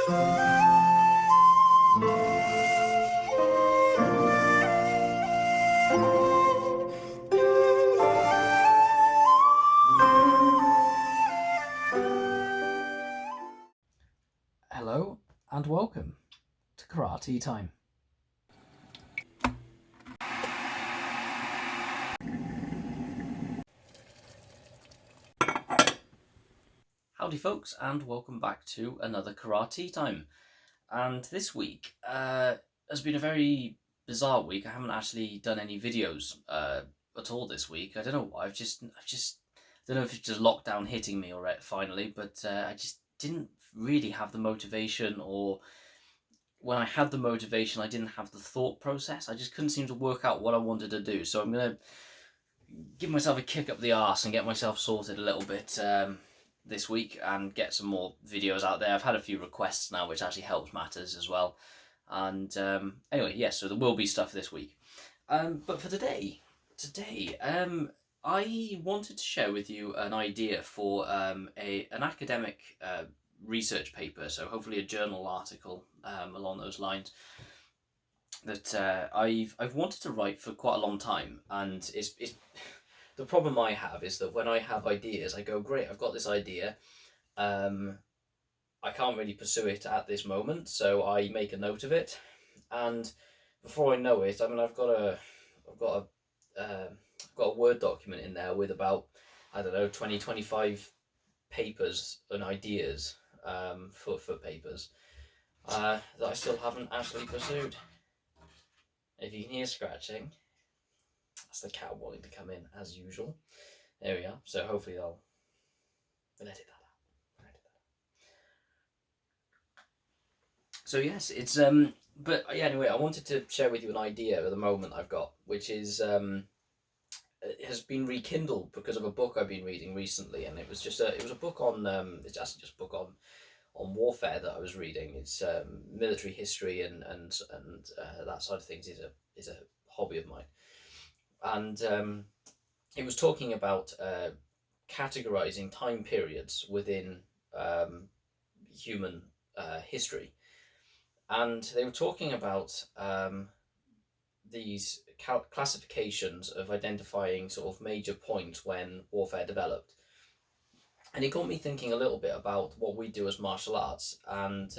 Hello and welcome to Karate Time. Howdy folks, and welcome back to another Karate Time. And this week has been a very bizarre week. I haven't actually done any videos at all this week. I don't know why. I don't know if it's just lockdown hitting me already finally, but I just didn't really have the motivation, or when I had the motivation, I didn't have the thought process. I just couldn't seem to work out what I wanted to do. So I'm gonna give myself a kick up the arse and get myself sorted a little bit this week and get some more videos out there. I've had a few requests now, which actually helps matters as well. And anyway, yes, so there will be stuff this week. But for today, I wanted to share with you an idea for an academic research paper, so hopefully a journal article along those lines, that I've wanted to write for quite a long time. And it's the problem I have is that when I have ideas, I go, great, I've got this idea. I can't really pursue it at this moment, so I make a note of it, and before I know it, I mean, I've got a Word document in there with about, I don't know, 25 papers and ideas for papers that I still haven't actually pursued. If you can hear scratching, that's the cat wanting to come in as usual. There we are. So hopefully I'll edit that out. So yes, it's but yeah, anyway, I wanted to share with you an idea at the moment I've got, which is it has been rekindled because of a book I've been reading recently, and it was a book on it's actually just a book on warfare that I was reading. It's military history and that side of things is a hobby of mine, and it was talking about categorizing time periods within human history, and they were talking about these classifications of identifying sort of major points when warfare developed. And it got me thinking a little bit about what we do as martial arts, and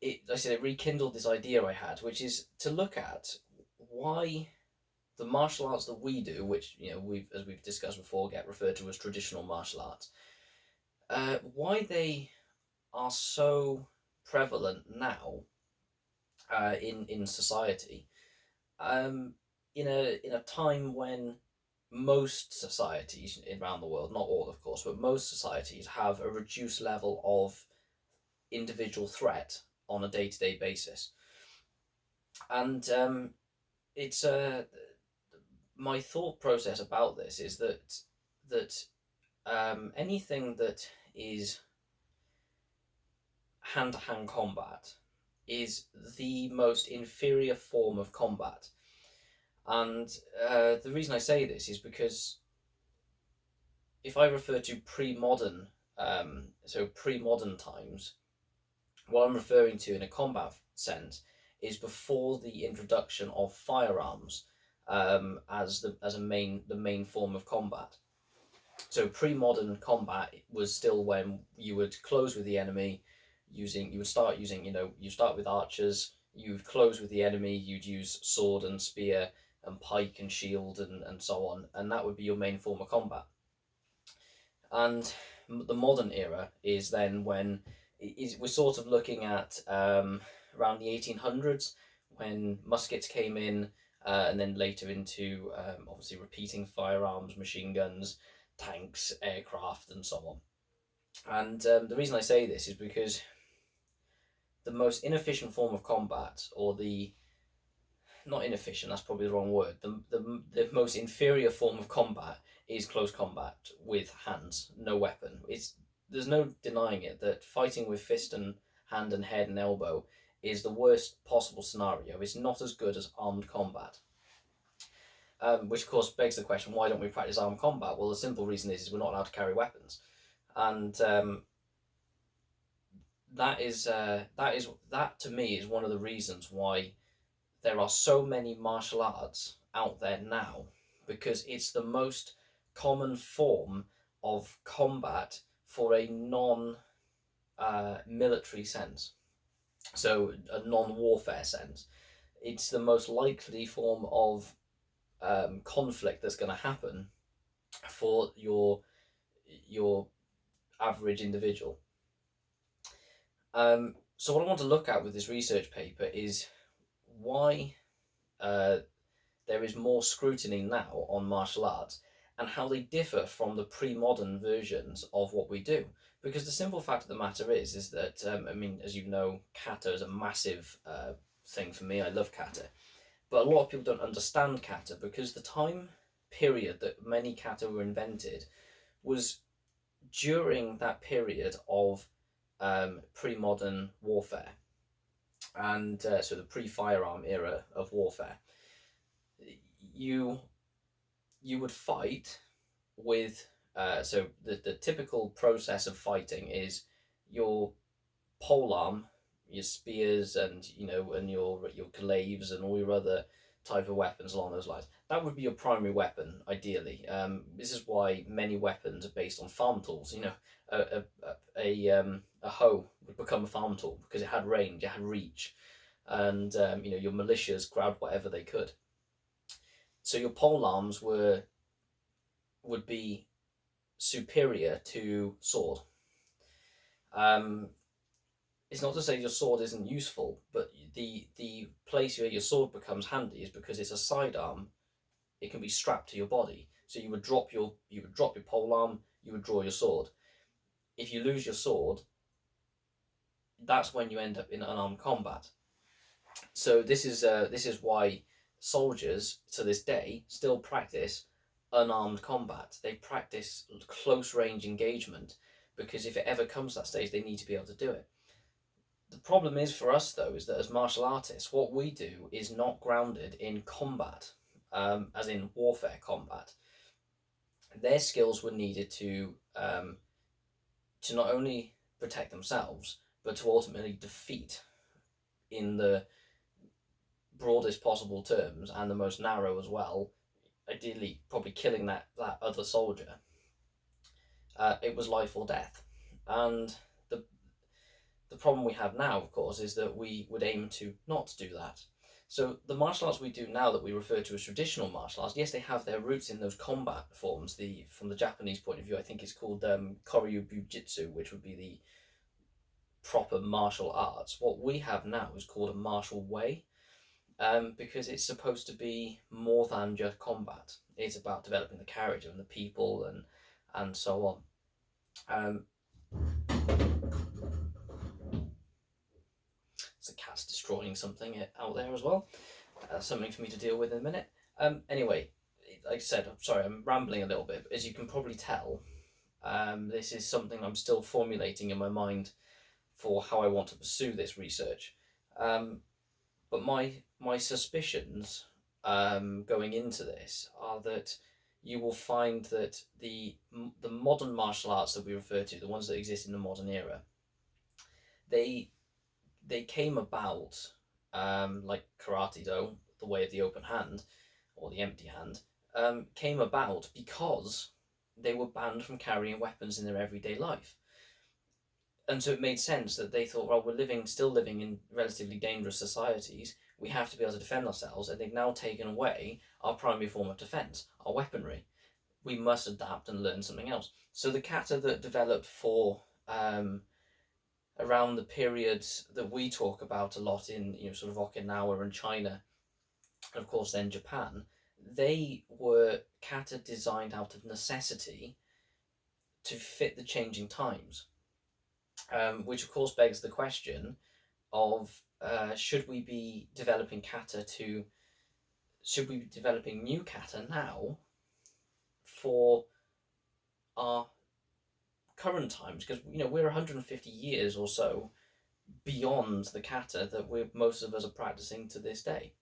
it rekindled this idea I had, which is to look at why the martial arts that we do, which, you know, as we've discussed before, get referred to as traditional martial arts, why they are so prevalent now in society, in a time when most societies around the world, not all of course, but most societies have a reduced level of individual threat on a day-to-day basis. And it's my thought process about this is that anything that is hand-to-hand combat is the most inferior form of combat. And the reason I say this is because if I refer to pre-modern, so pre-modern times, what I'm referring to in a combat sense is before the introduction of firearms as the main form of combat. So pre-modern combat was still when you would close with the enemy you would start using, you start with archers, you'd close with the enemy, you'd use sword and spear and pike and shield and so on, and that would be your main form of combat. And the modern era is then when we're sort of looking at around the 1800s, when muskets came in, and then later into obviously repeating firearms, machine guns, tanks, aircraft, and so on. And the reason I say this is because the most inefficient form of combat, or not inefficient, that's probably the wrong word, the most inferior form of combat is close combat with hands, no weapon. There's no denying it that fighting with fist and hand and head and elbow is the worst possible scenario. It's not as good as armed combat. Which of course begs the question, why don't we practice armed combat? Well, the simple reason is we're not allowed to carry weapons. And that to me is one of the reasons why there are so many martial arts out there now, because it's the most common form of combat for a non military sense, so a non warfare sense. It's the most likely form of conflict that's going to happen for your average individual. So what I want to look at with this research paper is why uh, there is more scrutiny now on martial arts and how they differ from the pre-modern versions of what we do. Because the simple fact of the matter is that I mean, as you know, kata is a massive thing for me. I love kata, but a lot of people don't understand kata because the time period that many kata were invented was during that period of pre-modern warfare, and so the pre-firearm era of warfare. You you would fight with so the typical process of fighting is your polearm, your spears, and and your glaives and all your other type of weapons along those lines. That would be your primary weapon, ideally. This is why many weapons are based on farm tools. A hoe would become a farm tool because it had range, it had reach, and your militias grabbed whatever they could. So your pole arms would be superior to sword. Um, it's not to say your sword isn't useful, but the place where your sword becomes handy is because it's a sidearm. It can be strapped to your body, so you would drop your pole arm, you would draw your sword. If you lose your sword, that's when you end up in unarmed combat. So this is why soldiers to this day still practice unarmed combat. They practice close range engagement because if it ever comes to that stage, they need to be able to do it. The problem is for us though is that as martial artists, what we do is not grounded in combat, as in warfare combat. Their skills were needed to not only protect themselves but to ultimately defeat in the broadest possible terms and the most narrow as well, ideally probably killing that other soldier. It was life or death, and the problem we have now, of course, is that we would aim to not do that. So the martial arts we do now that we refer to as traditional martial arts, yes, they have their roots in those combat forms. From the Japanese point of view, I think it's called Koryu Bujitsu, which would be the proper martial arts. What we have now is called a martial way, because it's supposed to be more than just combat. It's about developing the character and the people and so on. So cat's destroying something out there as well. Something for me to deal with in a minute. Anyway, like I said, I'm sorry, I'm rambling a little bit, but as you can probably tell, this is something I'm still formulating in my mind for how I want to pursue this research. But my suspicions going into this are that you will find that the modern martial arts that we refer to, the ones that exist in the modern era, they came about like Karate Do, the way of the open hand or the empty hand, came about because they were banned from carrying weapons in their everyday life. And so it made sense that they thought, well, still living in relatively dangerous societies. We have to be able to defend ourselves, and they've now taken away our primary form of defense, our weaponry. We must adapt and learn something else. So the kata that developed for around the periods that we talk about a lot in sort of Okinawa and China, and of course then Japan, they were kata designed out of necessity to fit the changing times, which of course begs the question of should we be developing new kata now for our current times, because we're 150 years or so beyond the kata that most of us are practicing to this day,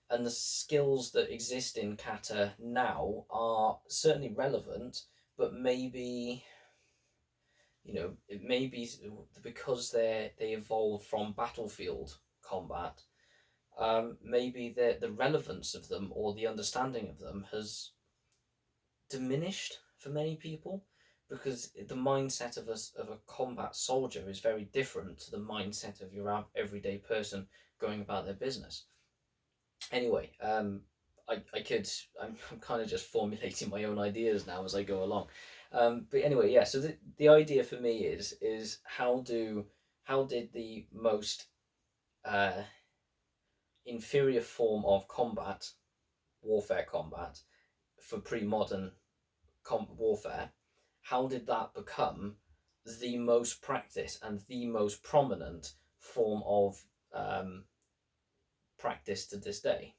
and the skills that exist in kata now are certainly relevant, but maybe it may be the because they evolved from battlefield combat, maybe the relevance of them or the understanding of them has diminished for many people, because the mindset of a combat soldier is very different to the mindset of your everyday person going about their business. Anyway, I'm kind of just formulating my own ideas now as I go along. But anyway, yeah. So the idea for me is how did the most uh, inferior form of combat, warfare combat, for pre-modern warfare, how did that become the most practiced and the most prominent form of practice to this day?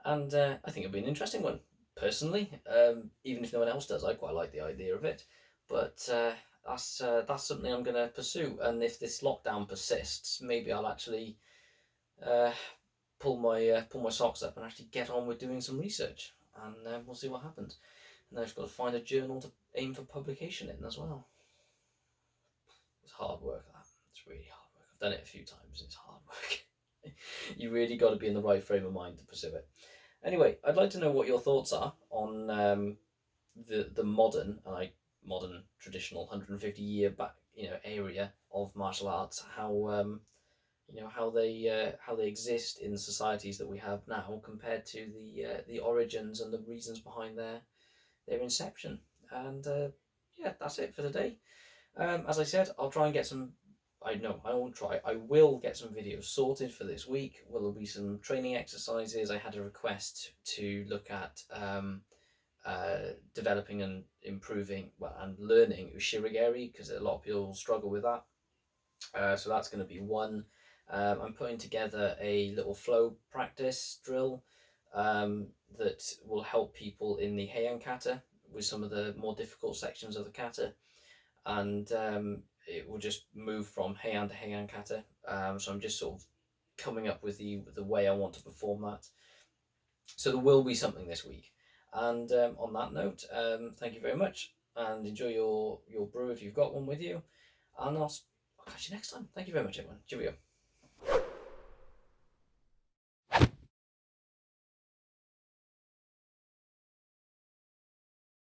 And I think it'll be an interesting one, personally. Even if no one else does, I quite like the idea of it. But that's something I'm going to pursue. And if this lockdown persists, maybe I'll actually uh, pull my socks up and actually get on with doing some research. And we'll see what happens. And I've got to find a journal to aim for publication in as well. It's hard work, that. It's really hard work. I've done it a few times. It's hard work. You really got to be in the right frame of mind to pursue it. Anyway, I'd like to know what your thoughts are on the modern traditional 150-year back area of martial arts. How how they exist in the societies that we have now compared to the origins and the reasons behind their inception. And yeah, that's it for today. As I said, I'll try and get some. I know I won't try. I will get some videos sorted for this week. Well, there'll be some training exercises. I had a request to look at developing and improving, well, and learning Ushirigeri, because a lot of people struggle with that. So that's going to be one. I'm putting together a little flow practice drill that will help people in the Heian kata with some of the more difficult sections of the kata, and it will just move from Heian to Heian kata. So I'm just sort of coming up with the way I want to perform that. So there will be something this week. And on that note, thank you very much, and enjoy your brew if you've got one with you. And I'll catch you next time. Thank you very much, everyone. Cheerio.